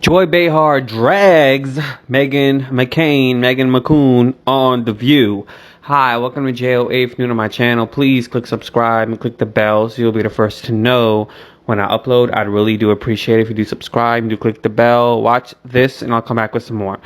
Joy Behar drags Meghan McCain on The View. Hi, welcome to JOA. If you're new to my channel, please click subscribe and click the bell so you'll be the first to know when I upload. I'd really do appreciate it if you do subscribe and do click the bell. Watch this and I'll come back with some more.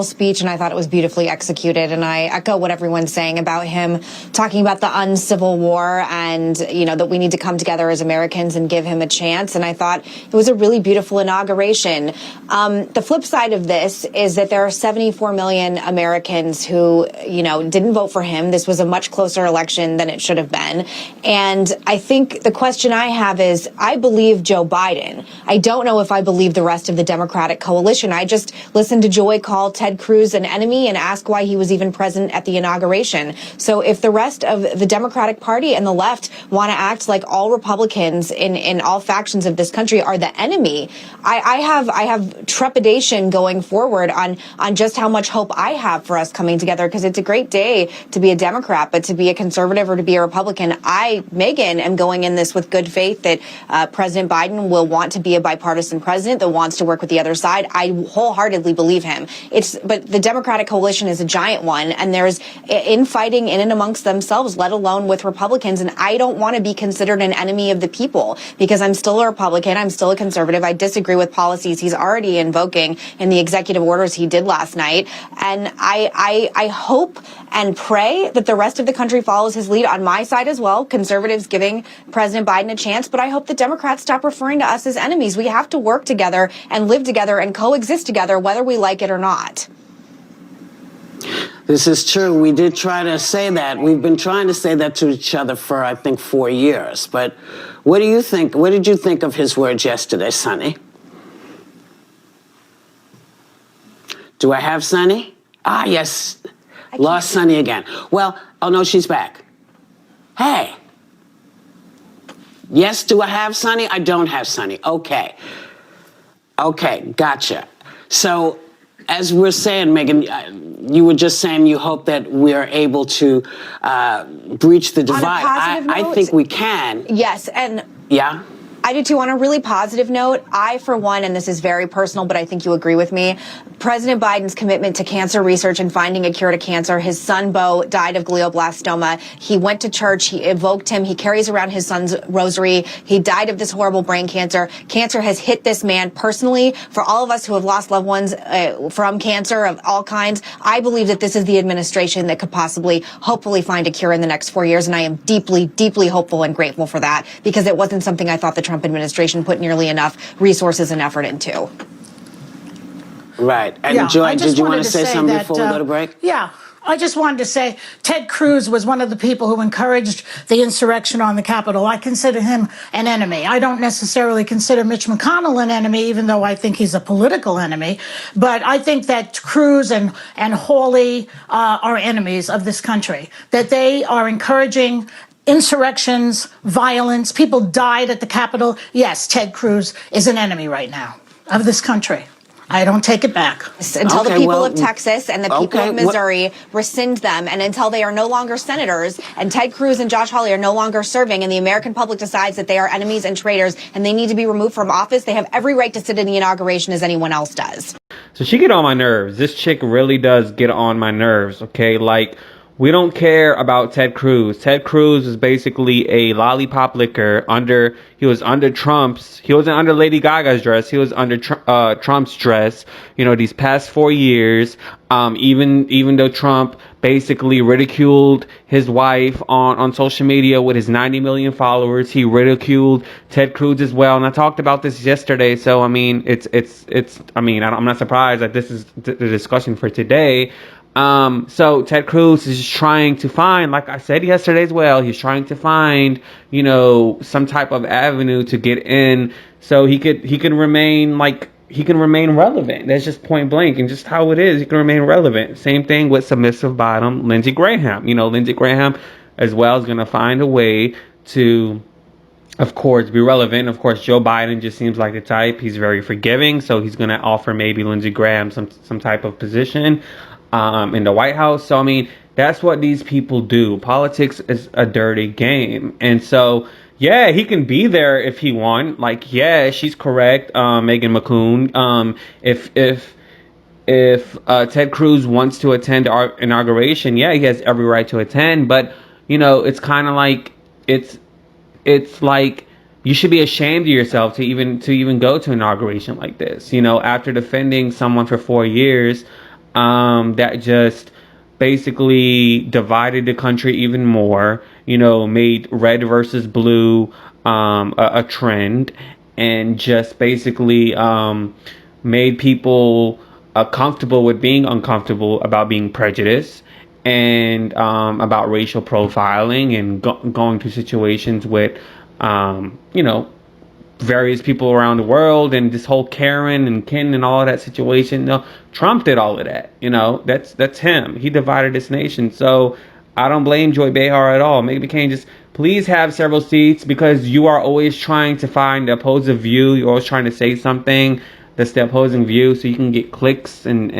Speech, and I thought it was beautifully executed, and I echo what everyone's saying about him talking about the uncivil war and that we need to come together as Americans and give him a chance. And I thought it was a really beautiful inauguration. The flip side of this is that there are 74 million Americans who didn't vote for him. This was a much closer election than it should have been, and I think the question I have is, I believe Joe Biden. I don't know if I believe the rest of the Democratic coalition. I just listened to Joy call Ted Cruz an enemy and ask why he was even present at the inauguration. So if the rest of the Democratic Party and the left want to act like all Republicans in all factions of this country are the enemy, I have trepidation going forward on just how much hope I have for us coming together, because it's a great day to be a Democrat, but to be a conservative or to be a Republican, Meghan, am going in this with good faith that President Biden will want to be a bipartisan president that wants to work with the other side. I wholeheartedly believe him. But the Democratic coalition is a giant one, and there's infighting in and amongst themselves, let alone with Republicans. And I don't want to be considered an enemy of the people, because I'm still a Republican. I'm still a conservative. I disagree with policies he's already invoking in the executive orders he did last night. And I hope and pray that the rest of the country follows his lead on my side as well. Conservatives giving President Biden a chance. But I hope the Democrats stop referring to us as enemies. We have to work together and live together and coexist together, whether we like it or not. This is true. We did try to say that. We've been trying to say that to each other for, I think, 4 years. But what do you think? What did you think of his words yesterday, Sonny? Do I have Sonny? Ah, yes. Lost Sonny again. Well, oh no, she's back. Hey. Yes, do I have Sonny? I don't have Sonny. Okay. Okay, gotcha. So, as we're saying, Meghan, you were just saying you hope that we are able to breach the divide. I think we can. Yes, and yeah. I do too. On a really positive note, I, for one, and this is very personal, but I think you agree with me, President Biden's commitment to cancer research and finding a cure to cancer. His son, Beau, died of glioblastoma. He went to church. He evoked him. He carries around his son's rosary. He died of this horrible brain cancer. Cancer has hit this man personally. For all of us who have lost loved ones from cancer of all kinds, I believe that this is the administration that could possibly, hopefully, find a cure in the next 4 years. And I am deeply, deeply hopeful and grateful for that, because it wasn't something I thought the Trump administration put nearly enough resources and effort into. Right. And Joy, did you want to say something before we go to break? Yeah. I just wanted to say Ted Cruz was one of the people who encouraged the insurrection on the Capitol. I consider him an enemy. I don't necessarily consider Mitch McConnell an enemy, even though I think he's a political enemy. But I think that Cruz and Hawley are enemies of this country, that they are encouraging insurrections, violence. People died at the Capitol. Yes, Ted Cruz is an enemy right now of this country. I don't take it back. Until the people of Texas and the people of Missouri rescind them, and until they are no longer senators, and Ted Cruz and Josh Hawley are no longer serving, and the American public decides that they are enemies and traitors and they need to be removed from office, they have every right to sit in the inauguration as anyone else does. So she get on my nerves. This chick really does get on my nerves, okay? Like, we don't care about Ted Cruz. Ted Cruz is basically a lollipop licker he wasn't under Lady Gaga's dress. He was under Trump's dress, these past 4 years. Even though Trump basically ridiculed his wife on social media with his 90 million followers, he ridiculed Ted Cruz as well. And I talked about this yesterday. So, I mean, I'm not surprised that this is the discussion for today. So Ted Cruz is just trying to find, like I said yesterday as well, he's trying to find, some type of avenue to get in so he can remain relevant. That's just point blank and just how it is. He can remain relevant. Same thing with submissive bottom Lindsey Graham. Lindsey Graham as well is going to find a way to, of course, be relevant. Of course, Joe Biden just seems like the type. He's very forgiving, so he's going to offer maybe Lindsey Graham some type of position in the White House. So, I mean, that's what these people do. Politics is a dirty game. And so, Yeah, he can be there if he want. Like, yeah, she's correct, Meghan McCoon. If Ted Cruz wants to attend our inauguration, yeah, he has every right to attend. But it's kind of like it's it's like you should be ashamed of yourself to even go to inauguration like this. After defending someone for 4 years, that just basically divided the country even more. Made red versus blue a trend, and just basically made people comfortable with being uncomfortable about being prejudiced, and about racial profiling, and going to situations with various people around the world, and this whole Karen and Ken and all of that situation. No, Trump did all of that. That's him. He divided this nation. So I don't blame Joy Behar at all. Meghan McCain, just please have several seats, because you are always trying to find the opposing view. You're always trying to say something that's the opposing view, so you can get clicks, and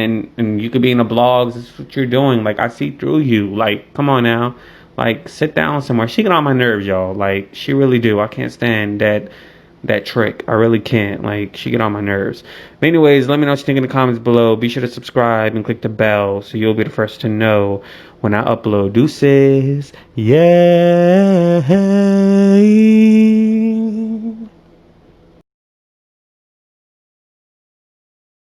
you could be in the blogs. That's what you're doing. Like, I see through you. Like, come on now. Like, sit down somewhere. She get on my nerves, y'all. Like, she really do. I can't stand that trick. I really can't. Like, she get on my nerves. But anyways, let me know what you think in the comments below. Be sure to subscribe and click the bell so you'll be the first to know when I upload. Deuces. Yeah.